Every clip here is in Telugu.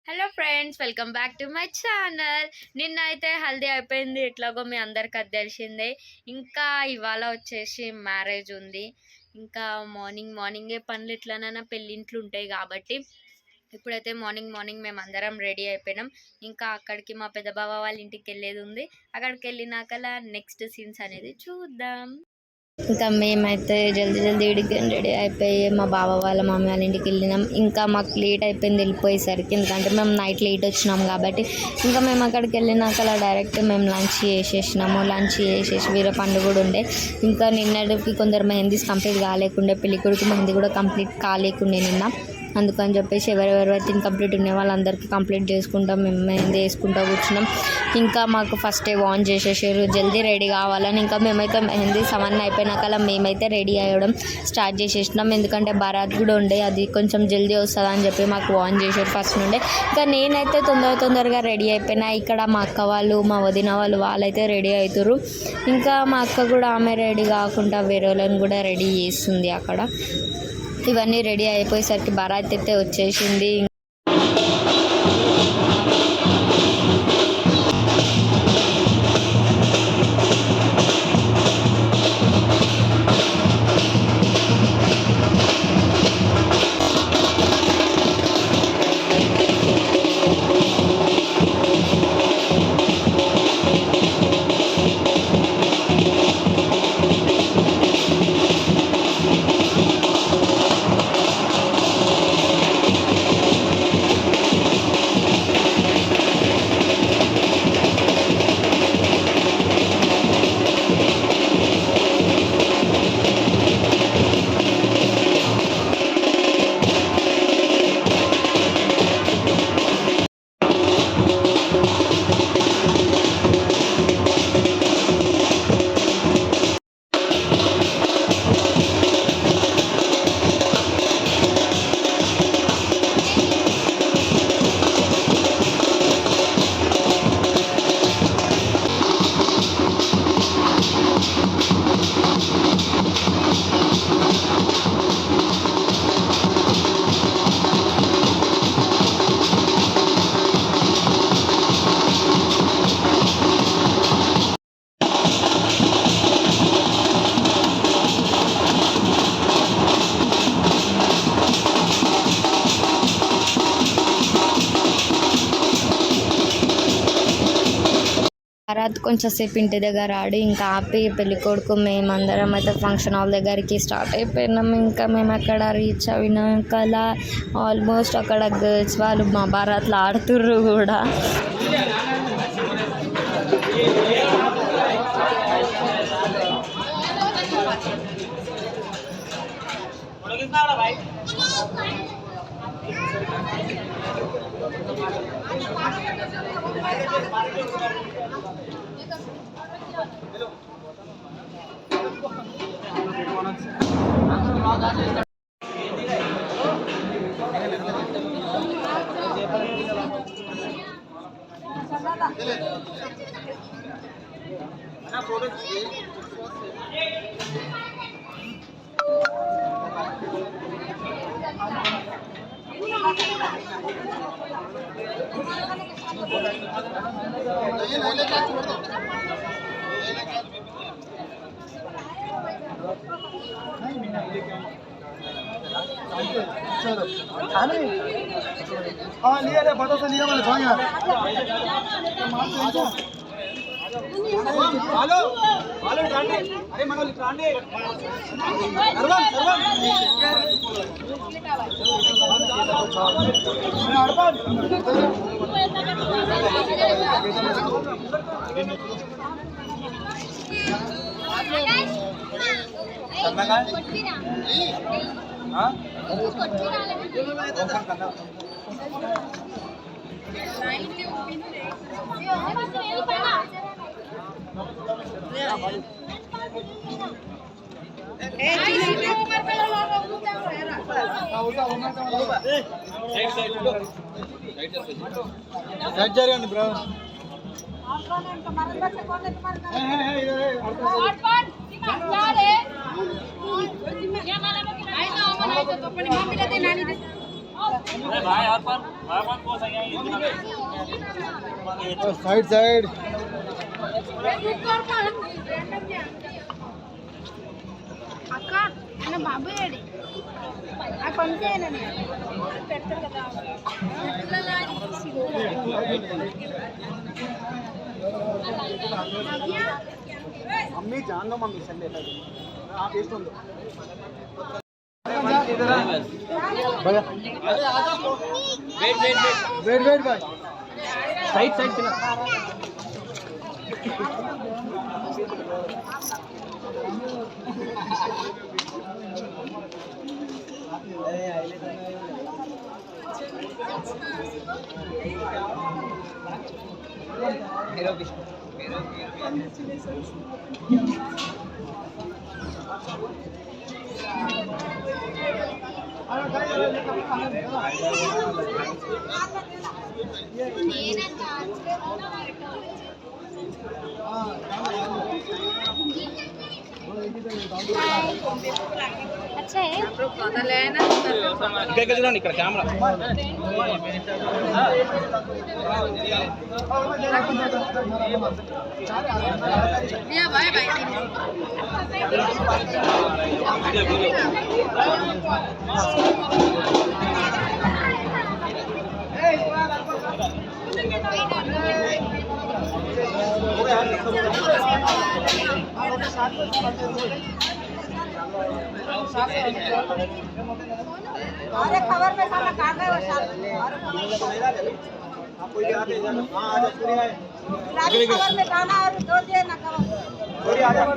Hello friends, welcome back to my channel. నిన్న అయితే హల్దీ అయిపోయింది, ఎట్లాగో మీ అందరికి అది తెలిసిందే. ఇంకా ఇవాళ వచ్చేసి మ్యారేజ్ ఉంది. ఇంకా మార్నింగే పనులు ఎట్లనైనా పెళ్ళింట్లు ఉంటాయి కాబట్టి ఇప్పుడైతే మార్నింగ్ మేము అందరం రెడీ అయిపోయినాం. ఇంకా అక్కడికి మా పెద్ద బావ వాళ్ళ ఇంటికి వెళ్ళేది ఉంది. అక్కడికి వెళ్ళినాకలా నెక్స్ట్ సీన్స్ అనేది చూద్దాం. ఇంకా మేమైతే జల్దీ రెడీ అయిపోయి మా బావ వాళ్ళ మమ్మీ వాళ్ళ ఇంటికి వెళ్ళినాం. ఇంకా మాకు లేట్ అయిపోయింది వెళ్ళిపోయేసరికి, ఎందుకంటే మేము నైట్ లేట్ వచ్చినాం కాబట్టి. ఇంకా మేము అక్కడికి వెళ్ళినాక అలా డైరెక్ట్ మేము లంచ్ చేసేసి వేరే పండుగ కూడా ఉండే. ఇంకా నిన్నటికి కొందరు మెహందీస్ కంప్లీట్ కాలేకుండే, పెళ్ళి కొడుకు మెహందీ కూడా కంప్లీట్ కాలేకుండే నిన్న. అందుకని చెప్పేసి ఎవరెవరైతే ఇన్కంప్లీట్ ఉండే వాళ్ళందరికీ కంప్లీట్ చేసుకుంటాం, మేము మెహందీ వేసుకుంటూ కూర్చున్నాం. ఇంకా మాకు ఫస్టే వాన్ చేసేసారు జల్దీ రెడీ కావాలని. ఇంకా మేమైతే మెహందీ అవన్నీ అయిపోయినాక మేమైతే రెడీ అయ్యడం స్టార్ట్ చేసేసినాం. ఎందుకంటే బారాత్ కూడా ఉండే, అది కొంచెం జల్దీ వస్తుంది అని చెప్పి మాకు వాన్ చేసారు ఫస్ట్ నుండే. ఇంకా నేనైతే తొందరగా రెడీ అయిపోయినా. ఇక్కడ మా అక్క వాళ్ళు, మా వదిన వాళ్ళైతే రెడీ అవుతారు. ఇంకా మా అక్క కూడా ఆమె రెడీ కాకుండా వేరే వాళ్ళని కూడా రెడీ చేస్తుంది అక్కడ. ఇవన్నీ రెడీ అయిపోయేసరికి బారాత్ అయితే వచ్చేసింది. బారాత్ కొంచెం సేపు ఇంటి దగ్గర ఆడి ఇంకా ఆపి పెళ్లి కొడుకు మేమందరం అయితే ఫంక్షన్ హాల్ దగ్గరికి స్టార్ట్ అయిపోయినాం. ఇంకా మేము అక్కడ రీచ్ అయినాక ఆల్మోస్ట్ అక్కడ గర్ల్స్ వాళ్ళు మా బారాత్లో ఆడుతుర్రు కూడా. लिया रे बता से लिया मैंने छोड़ा हेलो हेलो रांडे अरे मनोज रांडे सर्वन हाँ ब्रो साइड साइड అక్క అన్న బాబు ఏడి ఆ కొంతేనా పెడతారు కదా मम्मी जान दो मम्मी संडे तक आप टेस्ट दो वेट वेट वेट वेट भाई साइड साइड चला अच्छा है ఇక్కడ చూడండి ఇక్కడ కెమెరా बाय बाय अरे खबर में खाना खा गए वो साल आपको याद है हां आ जाओ पूरी है खबर में खाना और दो दे ना खबर पूरी आ जाओ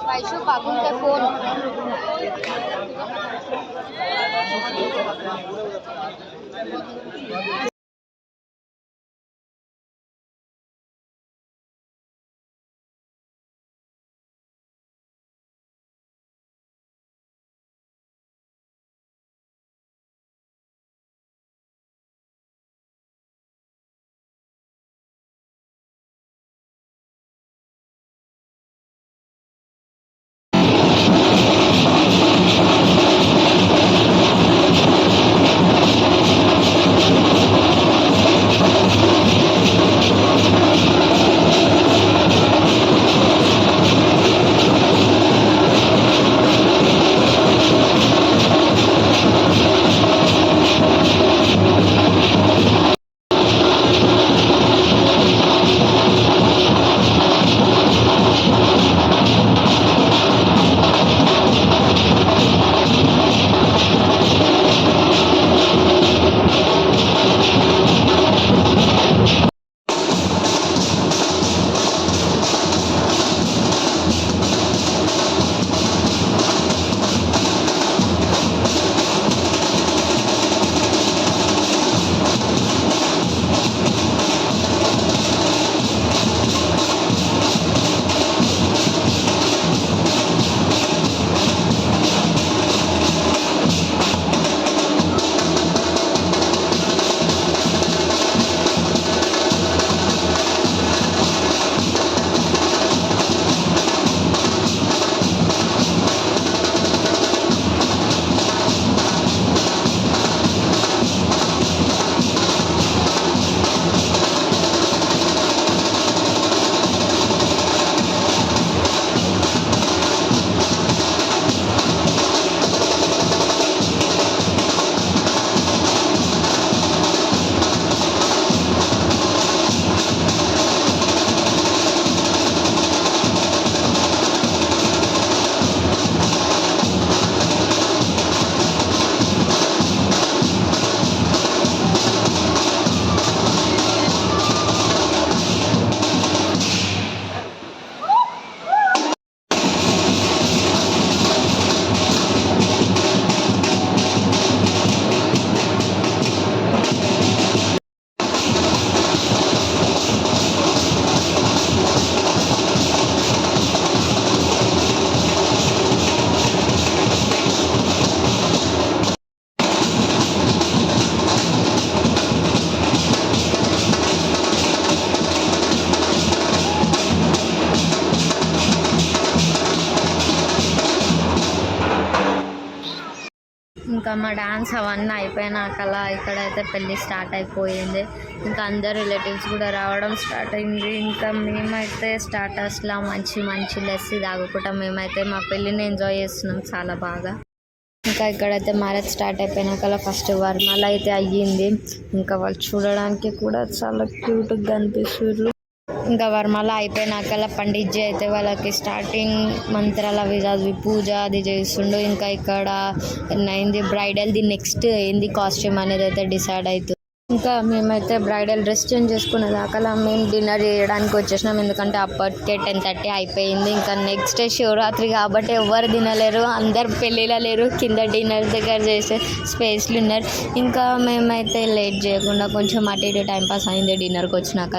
वैशु बाबू के फोन ఇంకా మా డాన్స్ అవన్నీ అయిపోయినాక అలా ఇక్కడైతే పెళ్ళి స్టార్ట్ అయిపోయింది. ఇంకా అందరు రిలేటివ్స్ కూడా రావడం స్టార్ట్ అయింది. ఇంకా మేమైతే స్టార్టర్స్లా మంచి మంచి లస్సీ తాగుకుంటాం. మేమైతే మా పెళ్ళిని ఎంజాయ్ చేస్తున్నాం చాలా బాగా. ఇంకా ఇక్కడైతే మ్యారేజ్ స్టార్ట్ అయిపోయినాక ఫస్ట్ వర్ణాలు అయితే అయ్యింది. ఇంకా వాళ్ళు చూడడానికి కూడా చాలా క్యూట్గా అనిపిస్తారు. ఇంకా వర్మాల అయిపోయినాక పండిట్జీ అయితే వాళ్ళకి స్టార్టింగ్ మంత్రాలు అవి చదివి పూజ అది చేస్తుండు. ఇంకా ఇక్కడ అయింది బ్రైడల్ది నెక్స్ట్ ఏంది కాస్ట్యూమ్ అనేది అయితే డిసైడ్ అవుతుంది. ఇంకా మేమైతే బ్రైడల్ డ్రెస్ చేంజ్ చేసుకునే దాకా మేము డిన్నర్ చేయడానికి వచ్చేసినాం. ఎందుకంటే అప్పటికే 10:30 అయిపోయింది. ఇంకా నెక్స్ట్ డే శివరాత్రి కాబట్టి ఎవరు తినలేరు, అందరు పెళ్ళిలో లేరు, కింద డిన్నర్ దగ్గర చేసే స్పేస్లు ఉన్నారు. ఇంకా మేమైతే లేట్ చేయకుండా కొంచెం అటు ఇటు టైంపాస్ అయింది. డిన్నర్కి వచ్చినాక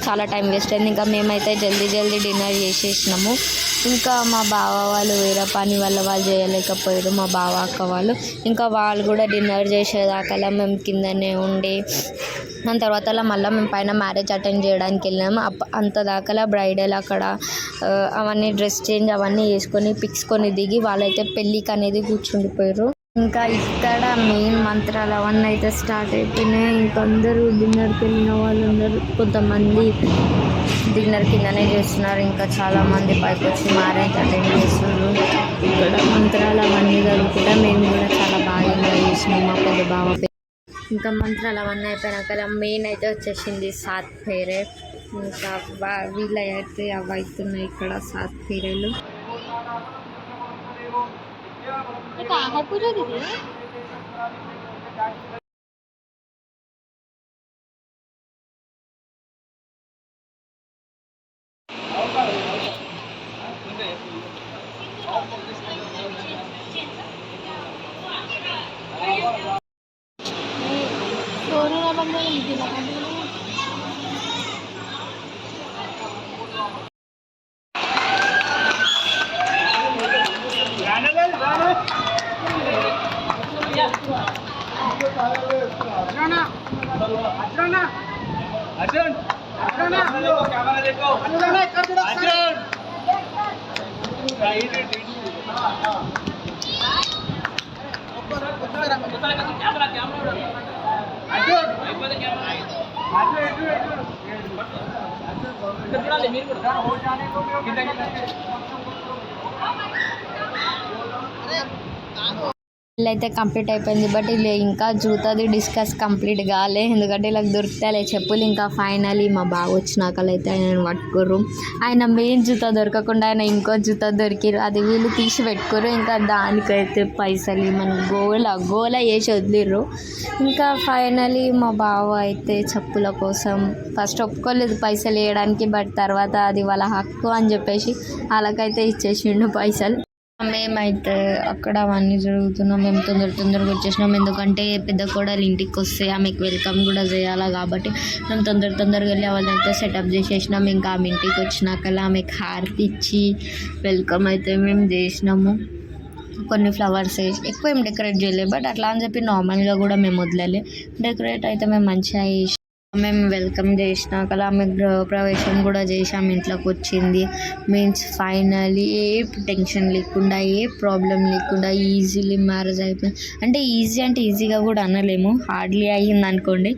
చాలా టైం వేస్ట్ అయింది. ఇంకా మేమైతే జల్దీ డిన్నర్ చేసేసినాము. ఇంకా మా బావ వాళ్ళు వేరే పని వల్ల వాళ్ళు చేయలేకపోయారు, మా బావ అక్క వాళ్ళు. ఇంకా వాళ్ళు కూడా డిన్నర్ చేసేదాకా మేము కిందనే ఉండి దాని తర్వాత మళ్ళీ మేము పైన మ్యారేజ్ అటెండ్ చేయడానికి వెళ్ళాము. అంత దాకా బ్రైడల్ అక్కడ అవన్నీ డ్రెస్ చేంజ్ అవన్నీ వేసుకొని పిక్స్ కొని దిగి వాళ్ళైతే పెళ్ళికి అనేది కూర్చుండిపోయారు. ఇంకా ఇక్కడ మెయిన్ మంత్రాలు అవన్నీ అయితే స్టార్ట్ అయిపోయినాయి. ఇంకా అందరూ డిన్నర్కి వెళ్ళిన వాళ్ళందరూ కొంతమంది డిన్నర్ కిందనే చేస్తున్నారు. ఇంకా చాలామంది పైకి వచ్చి మ్యారేజ్ అటెండ్ చేస్తున్నారు. ఇక్కడ మంత్రాలు అవన్నీ జరుగుతుంటే మేము కూడా చాలా బాగా ఎంజాయ్ చేసినాం మా పెద్ద బావ. ఇంకా మంత్రాలు అవన్నీ అయిపోయినాక మెయిన్ అయితే వచ్చేసింది సాత్ ఫేరే. ఇంకా వీళ్ళైతే అవి అవుతున్నాయి ఇక్కడ సాత్ ఫేరేలు. అయితే కంప్లీట్ అయిపోయింది. బట్ ఇలా ఇంకా జూతాది డిస్కస్ కంప్లీట్ కాలే, ఎందుకంటే ఇలా దొరుకుతాలే చెప్పులు. ఇంకా ఫైనలీ మా బాగా వచ్చినాకలైతే ఆయన పట్టుకోరు. ఆయన మెయిన్ జూతా దొరకకుండా ఆయన ఇంకో జూతా దొరికిరు, అది వీళ్ళు తీసి పెట్టుకోరు. ఇంకా దానికైతే పైసలు మన గోల వేసి వదిలిర్రు. ఇంకా ఫైనలీ మా బావ అయితే చెప్పుల కోసం ఫస్ట్ ఒప్పుకోలేదు పైసలు వేయడానికి, బట్ తర్వాత అది వాళ్ళ హక్కు అని చెప్పేసి వాళ్ళకైతే ఇచ్చేసిండు పైసలు. మేమైతే అక్కడ అవన్నీ జరుగుతున్నాం. మేము తొందరగా వచ్చేసినాం, ఎందుకంటే పెద్ద కోడలు ఇంటికి వస్తే ఆమెకు వెల్కమ్ కూడా చేయాలి కాబట్టి మేము తొందరగా వెళ్ళి వాళ్ళైతే సెటప్ చేసేసినాం. ఇంకా ఆమె ఇంటికి వచ్చినాక ఆమెకు హారతి ఇచ్చి వెల్కమ్ అయితే మేము చేసినాము. కొన్ని ఫ్లవర్స్ వేసి ఎక్కువ ఏం డెకరేట్ చేయలేదు, బట్ అట్లా అని చెప్పి నార్మల్గా కూడా మేము వదిలే డెకరేట్ అయితే మేము మంచిగా చేసి మేము వెల్కమ్ చేసినాక ఆమె గృహప్రవేశం కూడా చేసి ఆమె ఇంట్లోకి వచ్చింది. మీన్స్ ఫైనలీ ఏ టెన్షన్ లేకుండా ఏ ప్రాబ్లం లేకుండా ఈజీలీ మ్యారేజ్ అయిపోయింది. అంటే ఈజీగా కూడా అనలేము, హార్డ్లీ అయ్యింది అనుకోండి,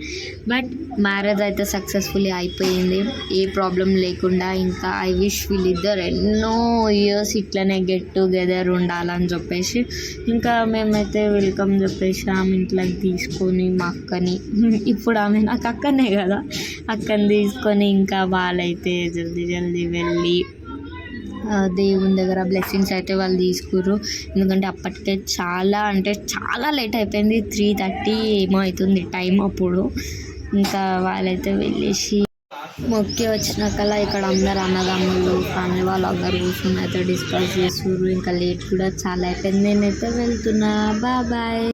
బట్ మ్యారేజ్ అయితే సక్సెస్ఫుల్లీ అయిపోయింది ఏ ప్రాబ్లం లేకుండా. ఇంకా ఐ విష్ వీళ్ళిద్దరు ఎన్నో ఇయర్స్ ఇట్లనే గెట్ టుగెదర్ ఉండాలని చెప్పేసి ఇంకా మేమైతే వెల్కమ్ చెప్పేసి ఆమె ఇంట్లోకి తీసుకొని మా అక్కని, ఇప్పుడు ఆమె నాకు అక్కనే కదా, అక్కని తీసుకొని ఇంకా వాళ్ళైతే జల్దీ వెళ్ళి దేవుని దగ్గర బ్లెస్సింగ్స్ అయితే వాళ్ళు తీసుకుర్రు. ఎందుకంటే అప్పటికే చాలా లేట్ అయిపోయింది, 3:30 ఏమో అవుతుంది టైం అప్పుడు. ఇంకా వాళ్ళైతే వెళ్ళేసి మొక్కి వచ్చినాక ఇక్కడ అందరు అన్నదమ్ములు ఫ్యామిలీ వాళ్ళు అందరు కూర్చొని అయితే డిస్కస్ చేస్తుర్రు. ఇంకా లేట్ కూడా చాలా అయిపోయింది, నేనైతే వెళ్తున్నా, బాయ్.